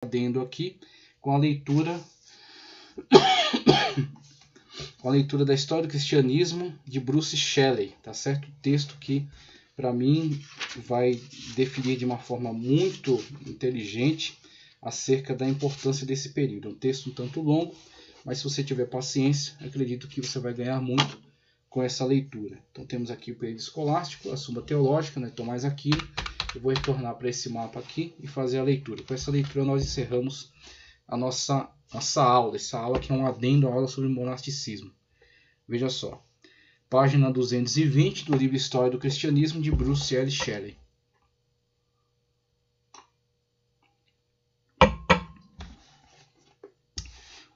adendo aqui com a leitura da História do Cristianismo de Bruce Shelley, tá certo? O texto que, para mim, vai definir de uma forma muito inteligente acerca da importância desse período. É um texto um tanto longo, mas se você tiver paciência, acredito que você vai ganhar muito com essa leitura. Então temos aqui o período escolástico, a Suma Teológica, né, Tomás Aquino. Eu vou retornar para esse mapa aqui e fazer a leitura. Com essa leitura nós encerramos a nossa aula, essa aula que é um adendo à aula sobre monasticismo. Veja só, página 220 do livro História do Cristianismo de Bruce L. Shelley.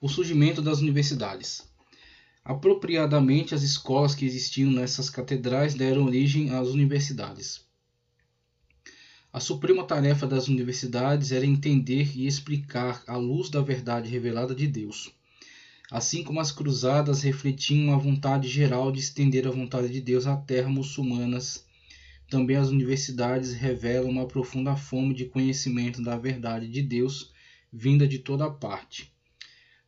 O surgimento das universidades. Apropriadamente, as escolas que existiam nessas catedrais deram origem às universidades. A suprema tarefa das universidades era entender e explicar à luz da verdade revelada de Deus. Assim como as cruzadas refletiam a vontade geral de estender a vontade de Deus à terra muçulmanas, também as universidades revelam uma profunda fome de conhecimento da verdade de Deus, vinda de toda parte.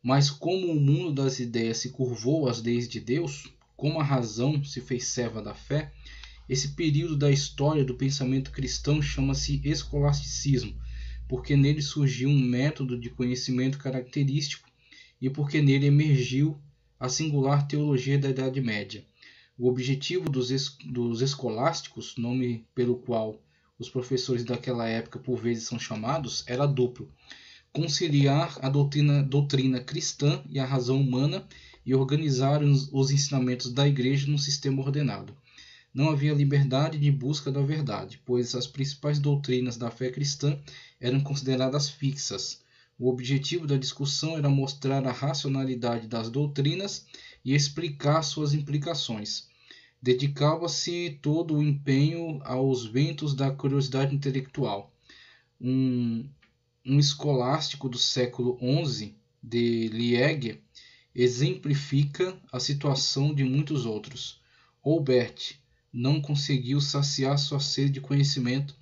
Mas como o mundo das ideias se curvou às leis de Deus, como a razão se fez serva da fé, esse período da história do pensamento cristão chama-se escolasticismo, porque nele surgiu um método de conhecimento característico e porque nele emergiu a singular teologia da Idade Média. O objetivo dos escolásticos, nome pelo qual os professores daquela época por vezes são chamados, era duplo: conciliar a doutrina cristã e a razão humana e organizar os ensinamentos da Igreja num sistema ordenado. Não havia liberdade de busca da verdade, pois as principais doutrinas da fé cristã eram consideradas fixas. O objetivo da discussão era mostrar a racionalidade das doutrinas e explicar suas implicações. Dedicava-se todo o empenho aos ventos da curiosidade intelectual. Um escolástico do século XI, de Liège, exemplifica a situação de muitos outros. Holbert não conseguiu saciar sua sede de conhecimento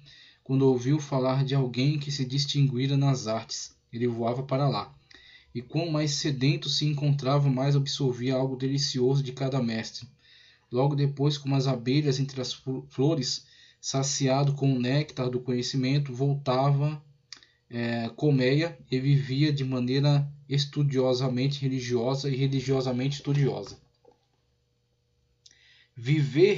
quando ouviu falar de alguém que se distinguira nas artes. Ele voava para lá. E quanto mais sedento se encontrava, mais absorvia algo delicioso de cada mestre. Logo depois, como as abelhas entre as flores, saciado com o néctar do conhecimento, voltava colmeia e vivia de maneira estudiosamente religiosa e religiosamente estudiosa. Viver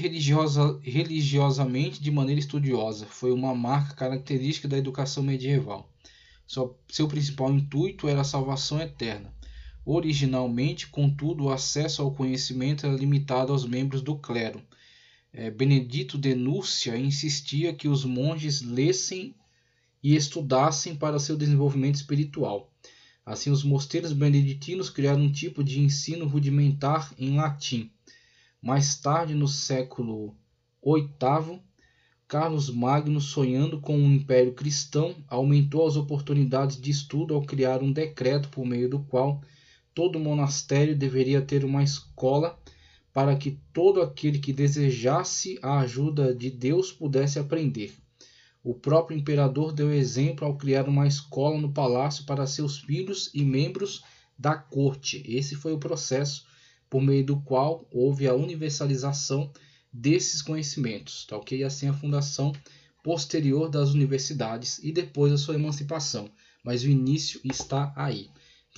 religiosamente de maneira estudiosa foi uma marca característica da educação medieval. Seu principal intuito era a salvação eterna. Originalmente, contudo, o acesso ao conhecimento era limitado aos membros do clero. Benedito de Núrcia insistia que os monges lessem e estudassem para seu desenvolvimento espiritual. Assim, os mosteiros beneditinos criaram um tipo de ensino rudimentar em latim. Mais tarde, no século VIII, Carlos Magno, sonhando com um império cristão, aumentou as oportunidades de estudo ao criar um decreto por meio do qual todo monastério deveria ter uma escola para que todo aquele que desejasse a ajuda de Deus pudesse aprender. O próprio imperador deu exemplo ao criar uma escola no palácio para seus filhos e membros da corte. Esse foi o processo por meio do qual houve a universalização desses conhecimentos, tá ok? E assim a fundação posterior das universidades e depois a sua emancipação. Mas o início está aí.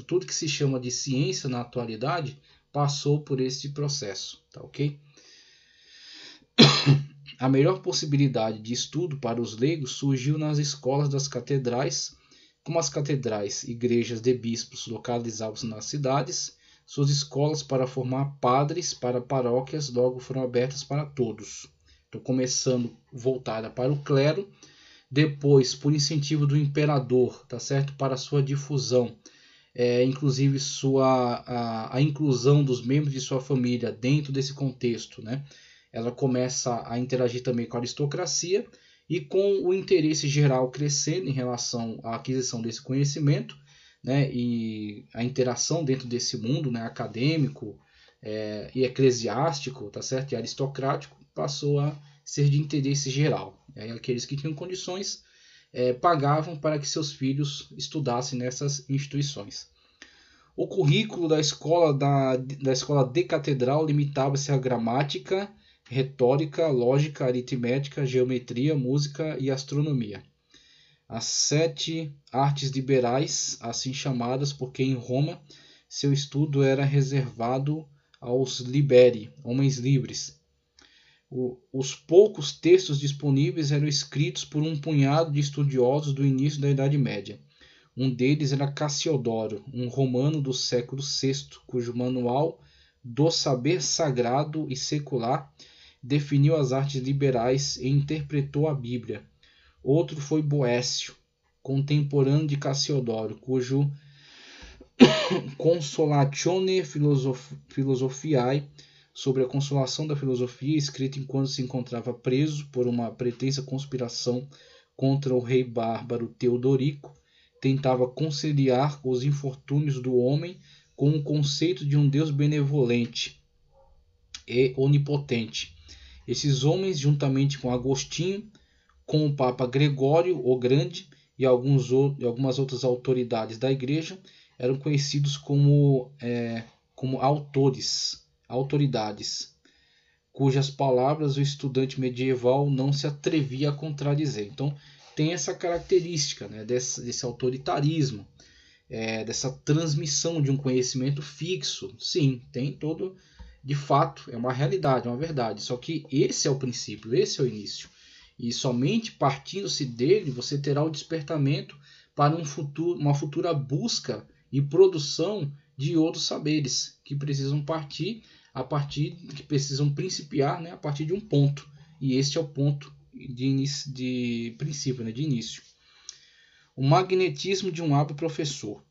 Tudo que se chama de ciência na atualidade passou por esse processo, tá ok? A melhor possibilidade de estudo para os leigos surgiu nas escolas das catedrais. Como as catedrais, igrejas de bispos localizavam-se nas cidades, suas escolas para formar padres para paróquias logo foram abertas para todos. Então, começando voltada para o clero, depois, por incentivo do imperador, tá certo? Para sua difusão, inclusive a inclusão dos membros de sua família dentro desse contexto, né? Ela começa a interagir também com a aristocracia e com o interesse geral crescendo em relação à aquisição desse conhecimento, né, e a interação dentro desse mundo, né, acadêmico e eclesiástico, tá certo? E aristocrático, passou a ser de interesse geral. Aqueles que tinham condições pagavam para que seus filhos estudassem nessas instituições. O currículo da escola de catedral limitava-se à gramática, retórica, lógica, aritmética, geometria, música e astronomia. As 7 artes liberais, assim chamadas, porque em Roma seu estudo era reservado aos liberi, homens livres. Os poucos textos disponíveis eram escritos por um punhado de estudiosos do início da Idade Média. Um deles era Cassiodoro, um romano do século VI, cujo manual do saber sagrado e secular definiu as artes liberais e interpretou a Bíblia. Outro foi Boécio, contemporâneo de Cassiodoro, cujo Consolatione Philosophiae, sobre a consolação da filosofia, escrito enquanto se encontrava preso por uma pretensa conspiração contra o rei bárbaro Teodorico, tentava conciliar os infortúnios do homem com o conceito de um Deus benevolente e onipotente. Esses homens, juntamente com Agostinho, com o Papa Gregório o Grande e algumas outras autoridades da Igreja, eram conhecidos como autoridades, cujas palavras o estudante medieval não se atrevia a contradizer. Então, tem essa característica, né, desse autoritarismo, dessa transmissão de um conhecimento fixo. Sim, tem todo, de fato, é uma realidade, é uma verdade. Só que esse é o princípio, esse é o início. E somente partindo-se dele, você terá o despertamento para uma futura busca e produção de outros saberes que precisam que precisam principiar, né, a partir de um ponto. E este é o ponto de princípio, né, de início. O magnetismo de um hábil professor.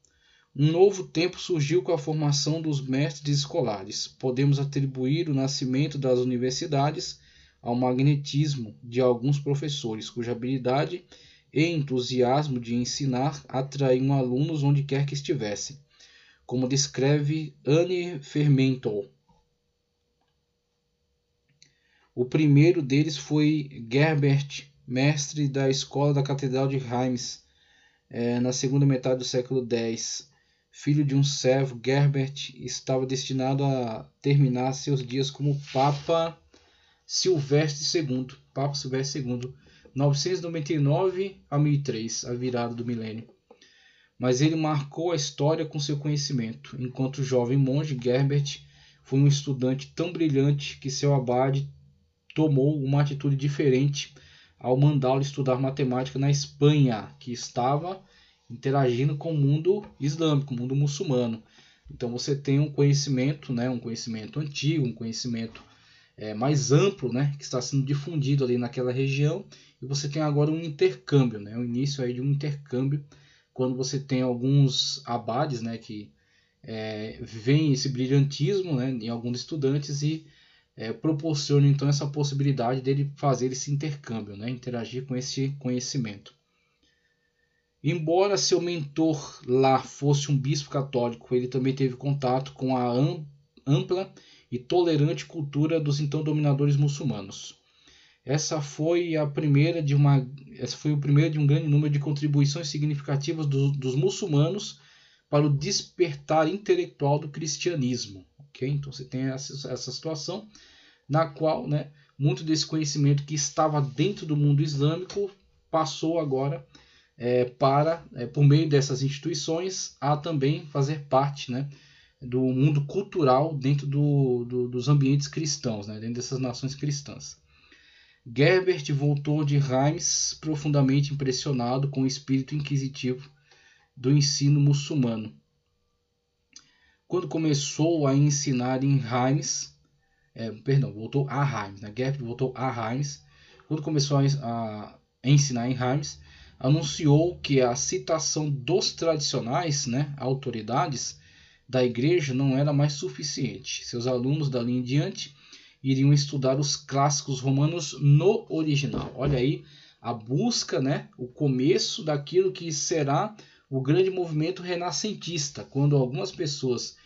Um novo tempo surgiu com a formação dos mestres escolares. Podemos atribuir o nascimento das universidades ao magnetismo de alguns professores, cuja habilidade e entusiasmo de ensinar atraíam alunos onde quer que estivessem, como descreve Anne Fermentor. O primeiro deles foi Gerbert, mestre da escola da Catedral de Reims, na segunda metade do século X. Filho de um servo, Gerbert estava destinado a terminar seus dias como Papa Silvestre II, 999 a 1003, a virada do milênio. Mas ele marcou a história com seu conhecimento. Enquanto jovem monge, Gerbert foi um estudante tão brilhante que seu abade tomou uma atitude diferente ao mandá-lo estudar matemática na Espanha, que estava interagindo com o mundo islâmico, o mundo muçulmano. Então você tem um conhecimento, né, um conhecimento antigo, um conhecimento mais amplo, né, que está sendo difundido ali naquela região, e você tem agora um intercâmbio, né, o início aí de um intercâmbio, quando você tem alguns abades, né, que veem esse brilhantismo, né, em alguns estudantes e proporcionam então essa possibilidade dele fazer esse intercâmbio, né, interagir com esse conhecimento. Embora seu mentor lá fosse um bispo católico, ele também teve contato com a ampla e tolerante cultura dos então dominadores muçulmanos. Essa foi o primeiro de um grande número de contribuições significativas dos muçulmanos para o despertar intelectual do cristianismo. Okay? Então você tem essa situação na qual, né, muito desse conhecimento que estava dentro do mundo islâmico passou agora por meio dessas instituições, a também fazer parte, né, do mundo cultural dentro dos ambientes cristãos, né, dentro dessas nações cristãs. Gerbert voltou de Reims profundamente impressionado com o espírito inquisitivo do ensino muçulmano. Quando começou a ensinar em Reims, voltou a Reims, né? Gerbert voltou a Reims. Quando começou a ensinar em Reims, anunciou que a citação dos tradicionais, né, autoridades da igreja não era mais suficiente. Seus alunos dali em diante iriam estudar os clássicos romanos no original. Olha aí a busca, né, o começo daquilo que será o grande movimento renascentista, quando algumas pessoas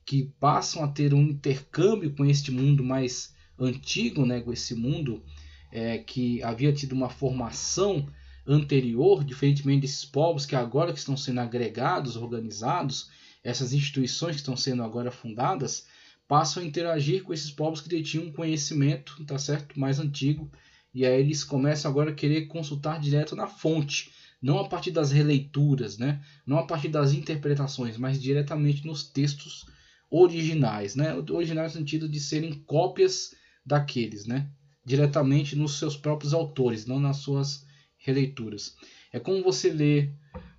que passam a ter um intercâmbio com este mundo mais antigo, né, com esse mundo que havia tido uma formação anterior, diferentemente desses povos que agora que estão sendo agregados, organizados, essas instituições que estão sendo agora fundadas, passam a interagir com esses povos que detinham um conhecimento, tá certo, mais antigo, e aí eles começam agora a querer consultar direto na fonte, não a partir das releituras, né? Não a partir das interpretações, mas diretamente nos textos originais, né? Originais no sentido de serem cópias daqueles, né? Diretamente nos seus próprios autores, não nas suas releituras. É como você lê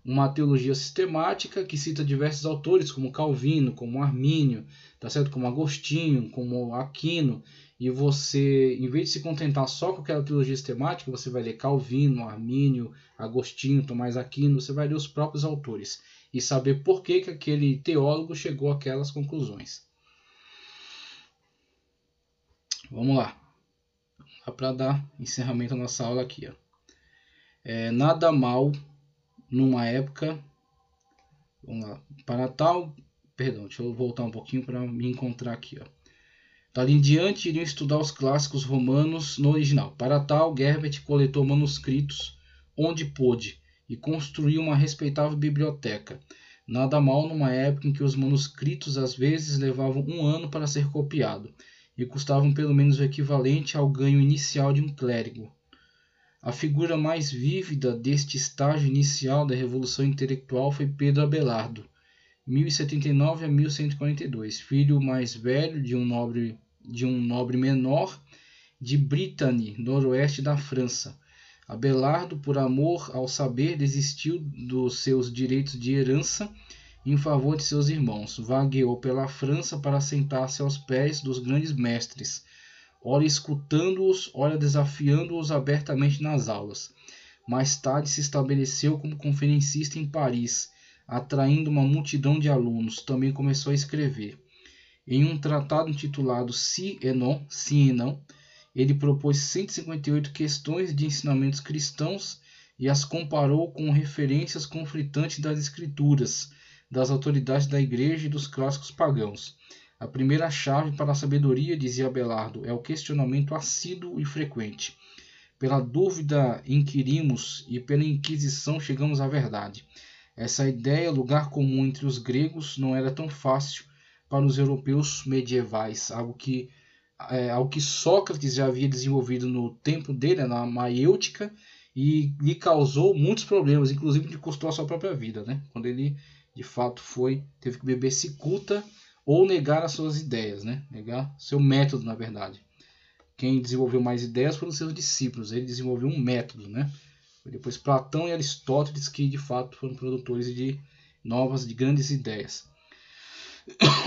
uma teologia sistemática que cita diversos autores, como Calvino, como Armínio, tá certo? Como Agostinho, como Aquino, e você, em vez de se contentar só com aquela teologia sistemática, você vai ler Calvino, Armínio, Agostinho, Tomás Aquino, você vai ler os próprios autores e saber por que aquele teólogo chegou àquelas conclusões. Vamos lá. Para dar encerramento à nossa aula aqui. Ó. Nada mal numa época... Vamos lá. Para tal... Perdão, deixa eu voltar um pouquinho para me encontrar aqui. Ó. Dali em diante, iriam estudar os clássicos romanos no original. Para tal, Gerbert coletou manuscritos onde pôde e construiu uma respeitável biblioteca. Nada mal numa época em que os manuscritos às vezes levavam 1 ano para ser copiado e custavam pelo menos o equivalente ao ganho inicial de um clérigo. A figura mais vívida deste estágio inicial da revolução intelectual foi Pedro Abelardo, 1079 a 1142, filho mais velho de um nobre menor de Brittany, noroeste da França. Abelardo, por amor ao saber, desistiu dos seus direitos de herança em favor de seus irmãos. Vagueou pela França para sentar-se aos pés dos grandes mestres, ora escutando-os, ora desafiando-os abertamente nas aulas. Mais tarde se estabeleceu como conferencista em Paris, atraindo uma multidão de alunos. Também começou a escrever. Em um tratado intitulado Si et Non, ele propôs 158 questões de ensinamentos cristãos e as comparou com referências conflitantes das escrituras, das autoridades da igreja e dos clássicos pagãos. A primeira chave para a sabedoria, dizia Abelardo, é o questionamento assíduo e frequente. Pela dúvida inquirimos e pela inquisição chegamos à verdade. Essa ideia, lugar comum entre os gregos, não era tão fácil para os europeus medievais, algo que Sócrates já havia desenvolvido no tempo dele, na maiêutica, e lhe causou muitos problemas, inclusive lhe custou a sua própria vida, né? Quando ele, de fato, teve que beber cicuta ou negar as suas ideias, né? Negar seu método, na verdade. Quem desenvolveu mais ideias foram seus discípulos, ele desenvolveu um método, né? Depois Platão e Aristóteles que, de fato, foram produtores de grandes ideias.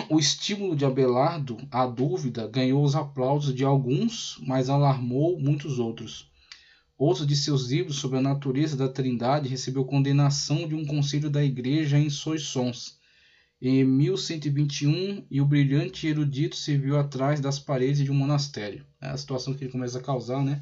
O estímulo de Abelardo à dúvida ganhou os aplausos de alguns, mas alarmou muitos outros. Outro de seus livros sobre a natureza da Trindade recebeu condenação de um conselho da igreja em Soissons, em 1121, e o brilhante erudito se viu atrás das paredes de um monastério. É a situação que ele começa a causar, né?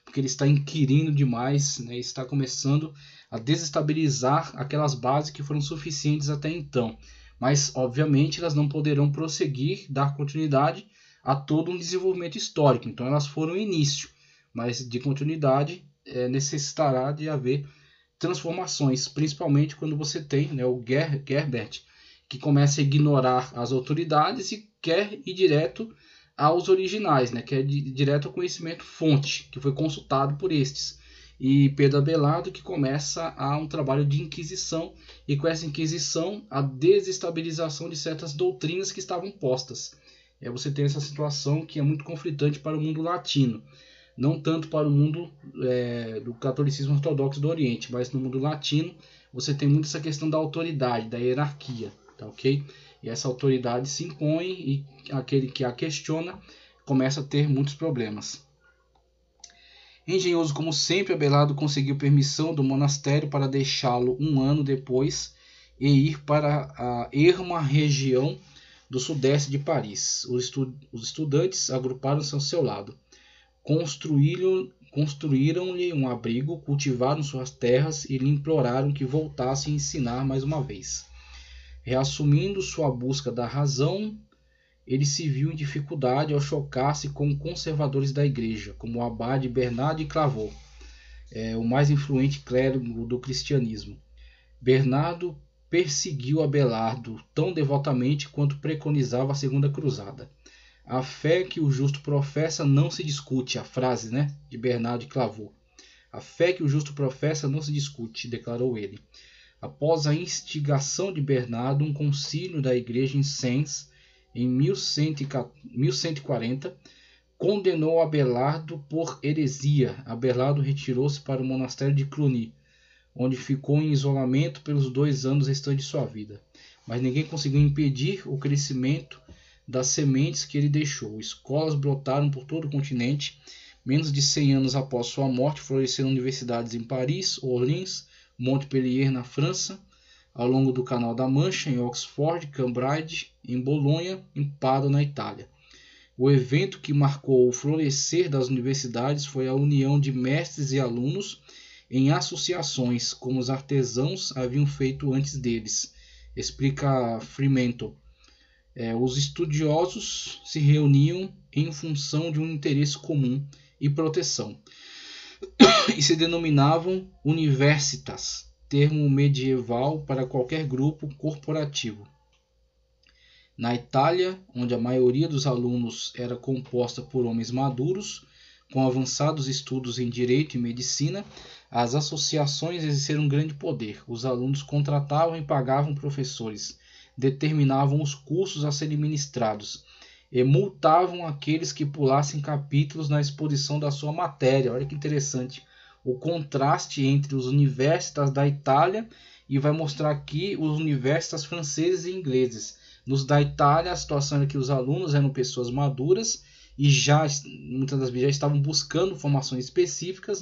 Porque ele está inquirindo demais, né? Está começando a desestabilizar aquelas bases que foram suficientes até então. Mas, obviamente, elas não poderão prosseguir, dar continuidade a todo um desenvolvimento histórico. Então, elas foram o início, mas de continuidade necessitará de haver transformações, principalmente quando você tem, né, o Gerbert, que começa a ignorar as autoridades e quer ir direto aos originais, né, quer ir direto ao conhecimento fonte, que foi consultado por estes. E Pedro Abelardo, que começa a um trabalho de inquisição, e com essa inquisição a desestabilização de certas doutrinas que estavam postas. Você tem essa situação que é muito conflitante para o mundo latino, não tanto para o mundo do catolicismo ortodoxo do Oriente, mas no mundo latino você tem muito essa questão da autoridade, da hierarquia, tá ok? E essa autoridade se impõe e aquele que a questiona começa a ter muitos problemas. Engenhoso como sempre, Abelardo conseguiu permissão do monastério para deixá-lo 1 ano depois e ir para a erma região do sudeste de Paris. Os estudantes agruparam-se ao seu lado. Construíram-lhe um abrigo, cultivaram suas terras e lhe imploraram que voltasse a ensinar mais uma vez. Reassumindo sua busca da razão, ele se viu em dificuldade ao chocar-se com conservadores da igreja, como o abade Bernard de Clairvaux, o mais influente clérigo do cristianismo. Bernardo perseguiu Abelardo tão devotamente quanto preconizava a Segunda Cruzada. A fé que o justo professa não se discute, a frase, de Bernardo de Clairvaux. A fé que o justo professa não se discute, declarou ele. Após a instigação de Bernardo, um concílio da igreja em Sens, em 1140, condenou Abelardo por heresia. Abelardo retirou-se para o monastério de Cluny, onde ficou em isolamento pelos 2 anos restantes de sua vida. Mas ninguém conseguiu impedir o crescimento das sementes que ele deixou. Escolas brotaram por todo o continente. Menos de 100 anos após sua morte, floresceram universidades em Paris, Orleans, Montpellier, na França, ao longo do Canal da Mancha, em Oxford, Cambridge, em Bolonha, em Pádua, na Itália. O evento que marcou o florescer das universidades foi a união de mestres e alunos em associações, como os artesãos haviam feito antes deles, explica Fremantle. Os estudiosos se reuniam em função de um interesse comum e proteção, e se denominavam universitas, termo medieval para qualquer grupo corporativo. Na Itália, onde a maioria dos alunos era composta por homens maduros, com avançados estudos em direito e medicina, as associações exerceram um grande poder. Os alunos contratavam e pagavam professores, determinavam os cursos a serem ministrados e multavam aqueles que pulassem capítulos na exposição da sua matéria. Olha que interessante o contraste entre os universitas da Itália, e vai mostrar aqui os universitas franceses e ingleses. Nos da Itália, a situação era que os alunos eram pessoas maduras e muitas das vezes já estavam buscando formações específicas,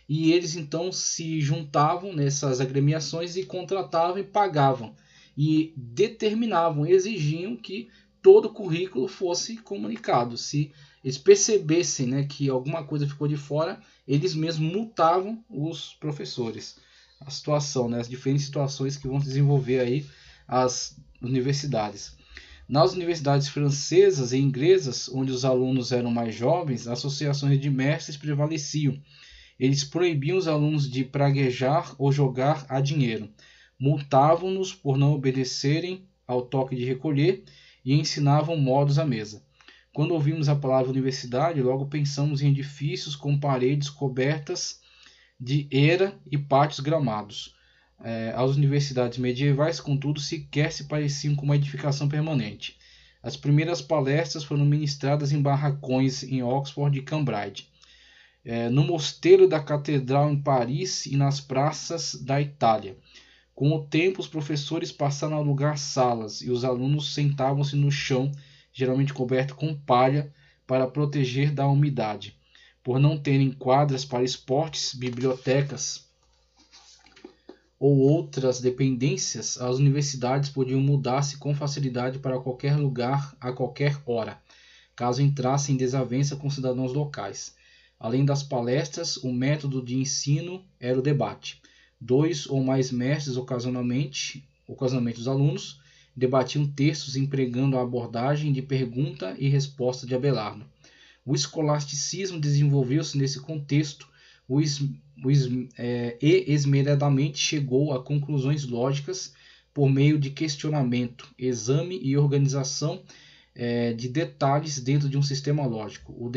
e eles então se juntavam nessas agremiações e contratavam e pagavam, e determinavam, exigiam que todo o currículo fosse comunicado. Se eles percebessem que alguma coisa ficou de fora, eles mesmos multavam os professores. A situação, as diferentes situações que vão desenvolver aí as universidades. Nas universidades francesas e inglesas, onde os alunos eram mais jovens, associações de mestres prevaleciam. Eles proibiam os alunos de praguejar ou jogar a dinheiro. Multavam-nos por não obedecerem ao toque de recolher e ensinavam modos à mesa. Quando ouvimos a palavra universidade, logo pensamos em edifícios com paredes cobertas de era e pátios gramados. As universidades medievais, contudo, sequer se pareciam com uma edificação permanente. As primeiras palestras foram ministradas em barracões em Oxford e Cambridge, no mosteiro da Catedral em Paris e nas praças da Itália. Com o tempo, os professores passaram a alugar salas e os alunos sentavam-se no chão, geralmente coberto com palha, para proteger da umidade. Por não terem quadras para esportes, bibliotecas ou outras dependências, as universidades podiam mudar-se com facilidade para qualquer lugar a qualquer hora, caso entrassem em desavença com cidadãos locais. Além das palestras, o método de ensino era o debate. 2 ou mais mestres, ocasionalmente os alunos, debatiam textos empregando a abordagem de pergunta e resposta de Abelardo. O escolasticismo desenvolveu-se nesse contexto e esmeradamente chegou a conclusões lógicas por meio de questionamento, exame e organização de detalhes dentro de um sistema lógico. O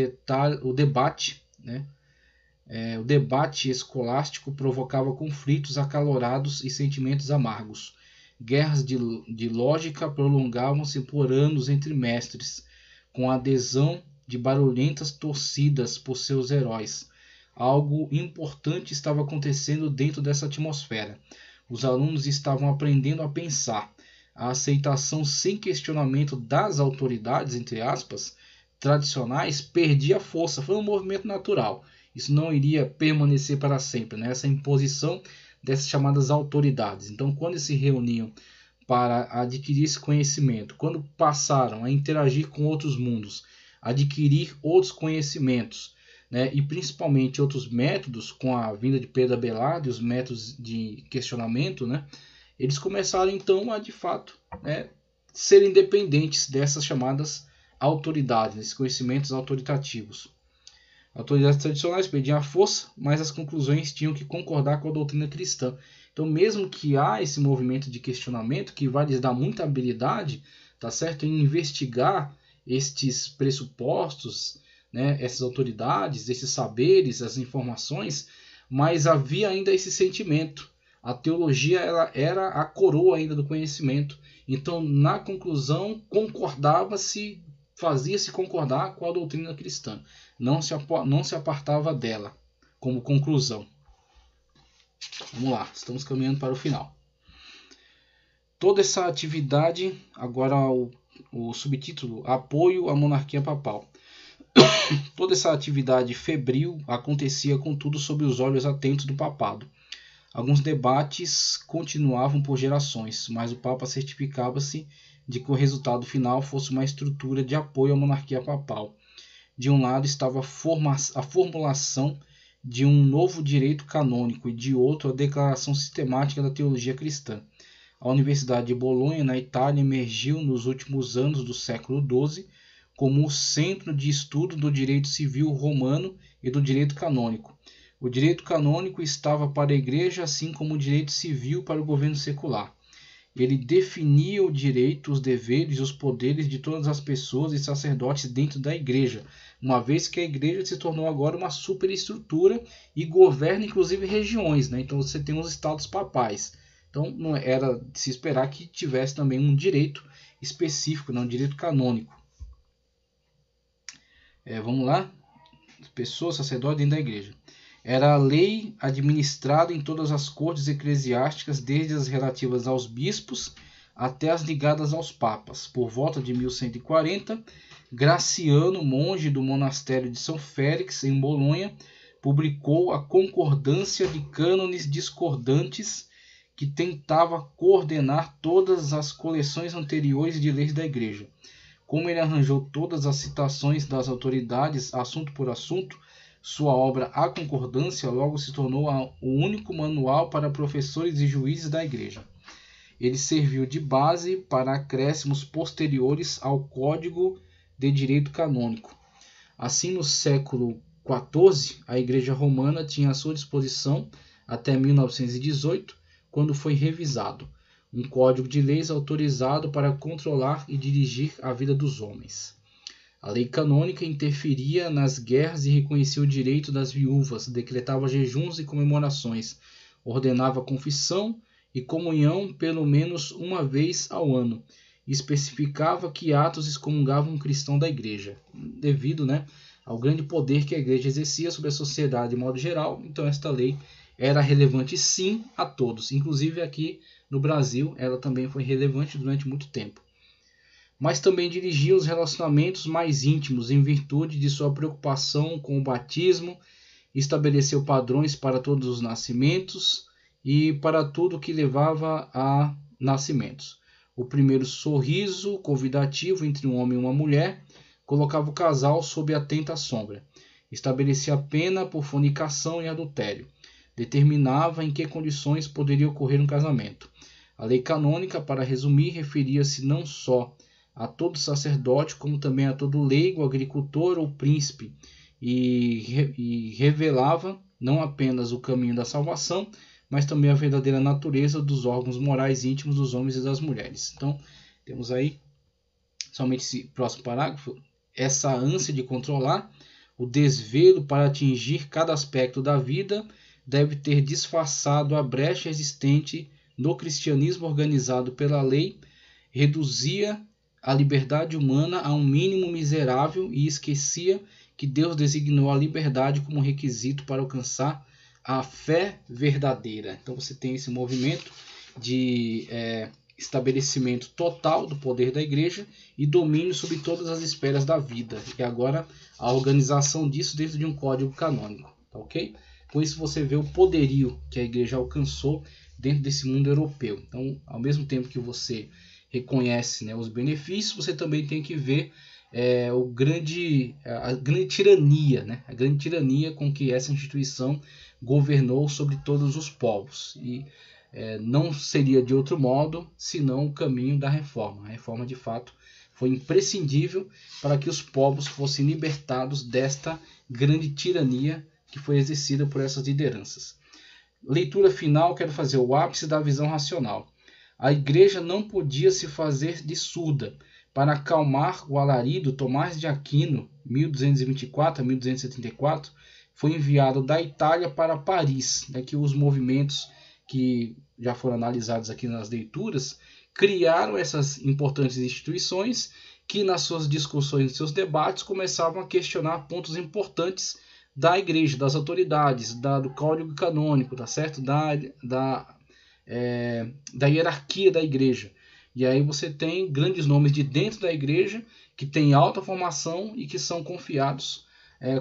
debate escolástico provocava conflitos acalorados e sentimentos amargos. Guerras de lógica prolongavam-se por anos entre mestres, com a adesão de barulhentas torcidas por seus heróis. Algo importante estava acontecendo dentro dessa atmosfera. Os alunos estavam aprendendo a pensar. A aceitação sem questionamento das autoridades, entre aspas, tradicionais, perdia força. Foi um movimento natural. Isso não iria permanecer para sempre, essa imposição dessas chamadas autoridades. Então, quando eles se reuniam para adquirir esse conhecimento, quando passaram a interagir com outros mundos, adquirir outros conhecimentos, e principalmente outros métodos, com a vinda de Pedro Abelardo e os métodos de questionamento, eles começaram então a, de fato, ser independentes dessas chamadas autoridades, esses conhecimentos autoritativos. Autoridades tradicionais pediam a força, mas as conclusões tinham que concordar com a doutrina cristã. Então, mesmo que há esse movimento de questionamento, que vai lhes dar muita habilidade, tá certo, em investigar estes pressupostos, né, essas autoridades, esses saberes, as informações, mas havia ainda esse sentimento. A teologia ela era a coroa ainda do conhecimento. Então, na conclusão, concordava-se, fazia-se concordar com a doutrina cristã. Não se apartava dela como conclusão. Vamos lá, estamos caminhando para o final. Toda essa atividade, agora o subtítulo, Apoio à Monarquia Papal. Toda essa atividade febril acontecia, contudo, sob os olhos atentos do papado. Alguns debates continuavam por gerações, mas o Papa certificava-se de que o resultado final fosse uma estrutura de apoio à monarquia papal. De um lado estava a formulação de um novo direito canônico e de outro a declaração sistemática da teologia cristã. A Universidade de Bolonha, na Itália, emergiu nos últimos anos do século XII como o centro de estudo do direito civil romano e do direito canônico. O direito canônico estava para a Igreja, assim como o direito civil para o governo secular. Ele definia o direito, os deveres e os poderes de todas as pessoas e sacerdotes dentro da Igreja, uma vez que a Igreja se tornou agora uma superestrutura e governa inclusive regiões, né? Então você tem os estados papais. Então não era de se esperar que tivesse também um direito específico, um direito canônico. Vamos lá? Pessoas, sacerdotes dentro da Igreja. Era a lei administrada em todas as cortes eclesiásticas, desde as relativas aos bispos até as ligadas aos papas. Por volta de 1140, Graciano, monge do monastério de São Félix, em Bolonha, publicou a Concordância de Cânones Discordantes, que tentava coordenar todas as coleções anteriores de leis da Igreja. Como ele arranjou todas as citações das autoridades, assunto por assunto, sua obra A Concordância logo se tornou o único manual para professores e juízes da Igreja. Ele serviu de base para acréscimos posteriores ao Código de Direito Canônico. Assim, no século XIV, a Igreja Romana tinha à sua disposição, até 1918, quando foi revisado, um código de leis autorizado para controlar e dirigir a vida dos homens. A lei canônica interferia nas guerras e reconhecia o direito das viúvas, decretava jejuns e comemorações, ordenava confissão e comunhão pelo menos uma vez ao ano, e especificava que atos excomungavam um cristão da Igreja, devido, ao grande poder que a Igreja exercia sobre a sociedade de modo geral. Então esta lei era relevante sim a todos, inclusive aqui no Brasil ela também foi relevante durante muito tempo. Mas também dirigia os relacionamentos mais íntimos em virtude de sua preocupação com o batismo, estabeleceu padrões para todos os nascimentos e para tudo que levava a nascimentos. O primeiro sorriso convidativo entre um homem e uma mulher colocava o casal sob atenta sombra. Estabelecia a pena por fornicação e adultério. Determinava em que condições poderia ocorrer um casamento. A lei canônica, para resumir, referia-se não só a todo sacerdote, como também a todo leigo, agricultor ou príncipe, e revelava não apenas o caminho da salvação, mas também a verdadeira natureza dos órgãos morais íntimos dos homens e das mulheres. Então, temos aí, somente esse próximo parágrafo, essa ânsia de controlar, o desvelo para atingir cada aspecto da vida deve ter disfarçado a brecha existente no cristianismo organizado pela lei, reduzia a liberdade humana a um mínimo miserável e esquecia que Deus designou a liberdade como requisito para alcançar a fé verdadeira. Então você tem esse movimento de estabelecimento total do poder da Igreja e domínio sobre todas as esferas da vida. E agora a organização disso dentro de um código canônico. Tá, ok? Com isso você vê o poderio que a Igreja alcançou dentro desse mundo europeu. Então, ao mesmo tempo que você reconhece, os benefícios, você também tem que ver a grande tirania, a grande tirania com que essa instituição governou sobre todos os povos. E não seria de outro modo senão o caminho da reforma. A reforma, de fato, foi imprescindível para que os povos fossem libertados desta grande tirania que foi exercida por essas lideranças. Leitura final, quero fazer o ápice da visão racional. A igreja não podia se fazer de surda. Para acalmar o alarido, Tomás de Aquino, 1224 a 1274, foi enviado da Itália para Paris, que os movimentos que já foram analisados aqui nas leituras criaram essas importantes instituições que nas suas discussões, nos seus debates, começavam a questionar pontos importantes da igreja, das autoridades, do código canônico, tá certo? Da hierarquia da igreja. E aí você tem grandes nomes de dentro da igreja que têm alta formação e que são confiados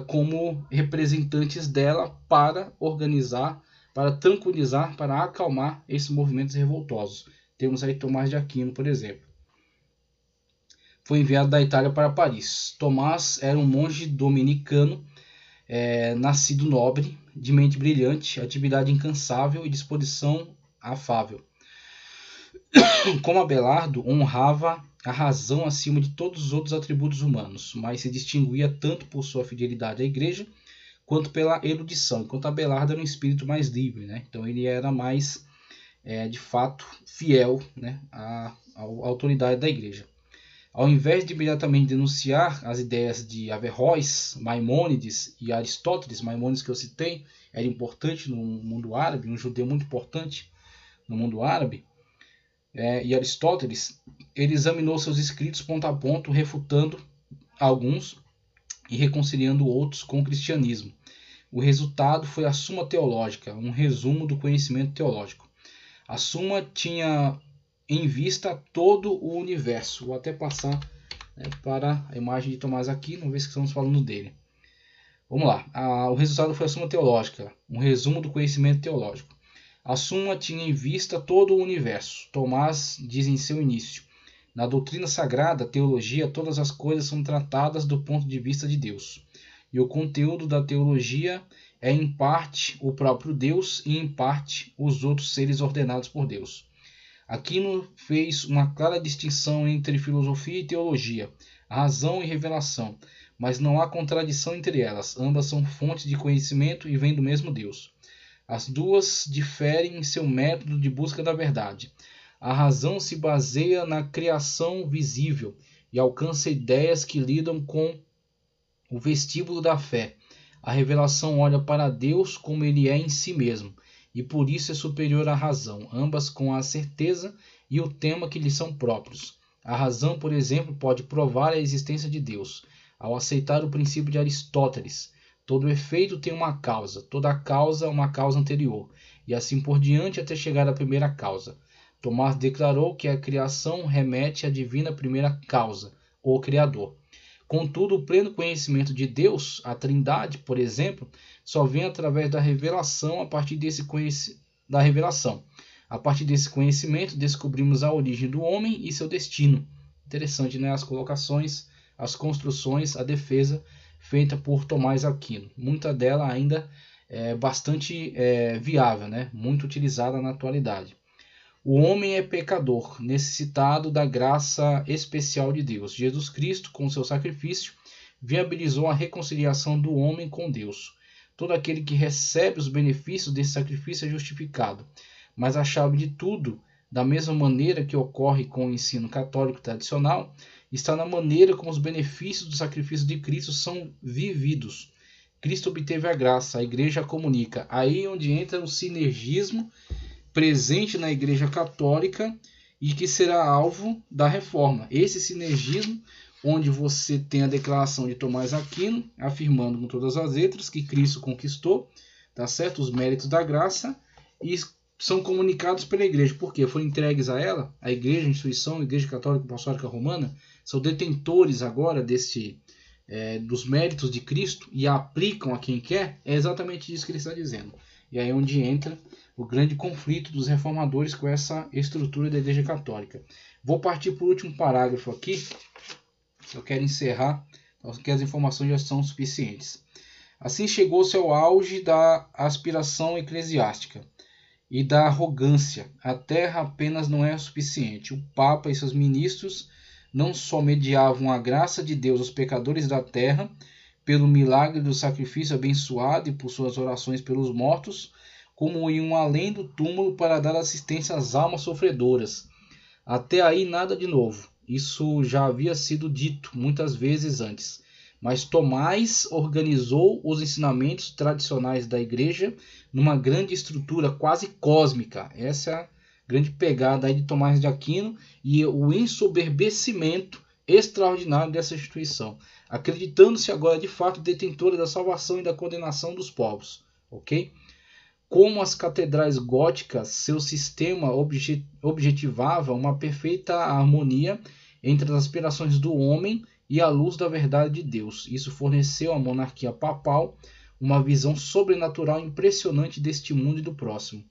como representantes dela para organizar, para tranquilizar, para acalmar esses movimentos revoltosos. Temos aí Tomás de Aquino, por exemplo. Foi enviado da Itália para Paris. Tomás era um monge dominicano, nascido nobre, de mente brilhante, atividade incansável e disposição afável. Como Abelardo, honrava a razão acima de todos os outros atributos humanos, mas se distinguia tanto por sua fidelidade à igreja quanto pela erudição, enquanto Abelardo era um espírito mais livre, Então ele era mais, de fato, fiel, à autoridade da igreja. Ao invés de imediatamente denunciar as ideias de Averroes, Maimônides e Aristóteles, Maimônides que eu citei, era importante no mundo árabe, um judeu muito importante no mundo árabe, e Aristóteles, ele examinou seus escritos ponto a ponto, refutando alguns e reconciliando outros com o cristianismo. O resultado foi a Suma Teológica, um resumo do conhecimento teológico. A Suma tinha em vista todo o universo. Vou até passar para a imagem de Tomás Aquino, uma vez que estamos falando dele. Vamos lá. O resultado foi a Suma Teológica, um resumo do conhecimento teológico. A Suma tinha em vista todo o universo. Tomás diz em seu início: na doutrina sagrada, teologia, todas as coisas são tratadas do ponto de vista de Deus. E o conteúdo da teologia é em parte o próprio Deus e em parte os outros seres ordenados por Deus. Aquino fez uma clara distinção entre filosofia e teologia, razão e revelação, mas não há contradição entre elas. Ambas são fontes de conhecimento e vêm do mesmo Deus. As duas diferem em seu método de busca da verdade. A razão se baseia na criação visível e alcança ideias que lidam com o vestíbulo da fé. A revelação olha para Deus como ele é em si mesmo, e por isso é superior à razão, ambas com a certeza e o tema que lhes são próprios. A razão, por exemplo, pode provar a existência de Deus, ao aceitar o princípio de Aristóteles. Todo efeito tem uma causa, toda causa uma causa anterior, e assim por diante até chegar à primeira causa. Tomás declarou que a criação remete à divina primeira causa, o Criador. Contudo, o pleno conhecimento de Deus, a Trindade, por exemplo, só vem através da revelação. A partir desse conhecimento, descobrimos a origem do homem e seu destino. Interessante, As colocações, as construções, a defesa feita por Tomás Aquino. Muita dela ainda é bastante viável, muito utilizada na atualidade. O homem é pecador, necessitado da graça especial de Deus. Jesus Cristo, com seu sacrifício, viabilizou a reconciliação do homem com Deus. Todo aquele que recebe os benefícios desse sacrifício é justificado. Mas a chave de tudo, da mesma maneira que ocorre com o ensino católico tradicional, está na maneira como os benefícios do sacrifício de Cristo são vividos. Cristo obteve a graça, a igreja a comunica. Aí onde entra o sinergismo presente na Igreja Católica e que será alvo da reforma. Esse sinergismo, onde você tem a declaração de Tomás Aquino, afirmando com todas as letras que Cristo conquistou, tá certo? Os méritos da graça, e são comunicados pela Igreja. Por quê? Foram entregues a ela, a Igreja, a instituição, a Igreja Católica Apostólica Romana, são detentores agora dos méritos de Cristo e a aplicam a quem quer. É exatamente isso que ele está dizendo. E aí é onde entra o grande conflito dos reformadores com essa estrutura da Igreja Católica. Vou partir para o último parágrafo aqui, eu quero encerrar, porque as informações já são suficientes. Assim chegou-se ao auge da aspiração eclesiástica e da arrogância. A terra apenas não é o suficiente. O Papa e seus ministros não só mediavam a graça de Deus aos pecadores da terra, pelo milagre do sacrifício abençoado e por suas orações pelos mortos, como iam além do túmulo para dar assistência às almas sofredoras. Até aí nada de novo. Isso já havia sido dito muitas vezes antes. Mas Tomás organizou os ensinamentos tradicionais da igreja numa grande estrutura quase cósmica. Essa é a grande pegada aí de Tomás de Aquino e o ensoberbecimento extraordinário dessa instituição, acreditando-se agora de fato detentora da salvação e da condenação dos povos. Ok? Como as catedrais góticas, seu sistema objetivava uma perfeita harmonia entre as aspirações do homem e a luz da verdade de Deus. Isso forneceu à monarquia papal uma visão sobrenatural impressionante deste mundo e do próximo.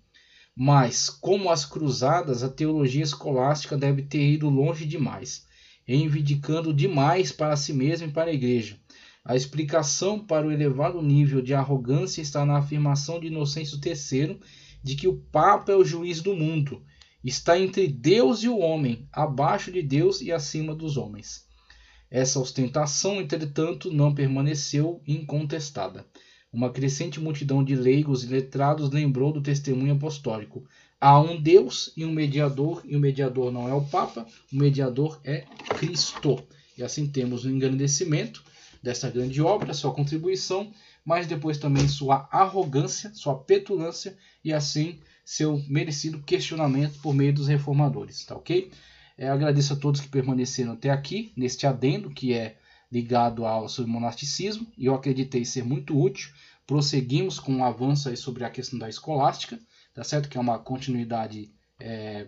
Mas, como as cruzadas, a teologia escolástica deve ter ido longe demais, reivindicando demais para si mesma e para a igreja. A explicação para o elevado nível de arrogância está na afirmação de Inocêncio III de que o Papa é o juiz do mundo, está entre Deus e o homem, abaixo de Deus e acima dos homens. Essa ostentação, entretanto, não permaneceu incontestada. Uma crescente multidão de leigos e letrados lembrou do testemunho apostólico. Há um Deus e o mediador não é o Papa, o mediador é Cristo. E assim temos o engrandecimento dessa grande obra, sua contribuição, mas depois também sua arrogância, sua petulância e assim seu merecido questionamento por meio dos reformadores, tá ok? Agradeço a todos que permaneceram até aqui, neste adendo que é ligado ao monasticismo, e eu acreditei ser muito útil. Prosseguimos com um avanço aí sobre a questão da escolástica, tá certo? Que é uma continuidade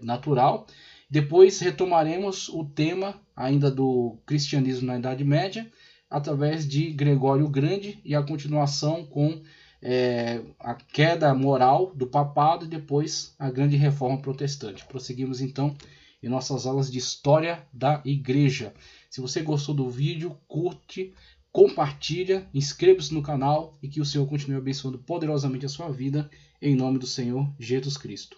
natural. Depois retomaremos o tema ainda do cristianismo na Idade Média, através de Gregório o Grande e a continuação com a queda moral do papado e depois a grande reforma protestante. Prosseguimos então em nossas aulas de História da Igreja. Se você gostou do vídeo, curte, compartilha, inscreva-se no canal e que o Senhor continue abençoando poderosamente a sua vida, em nome do Senhor Jesus Cristo.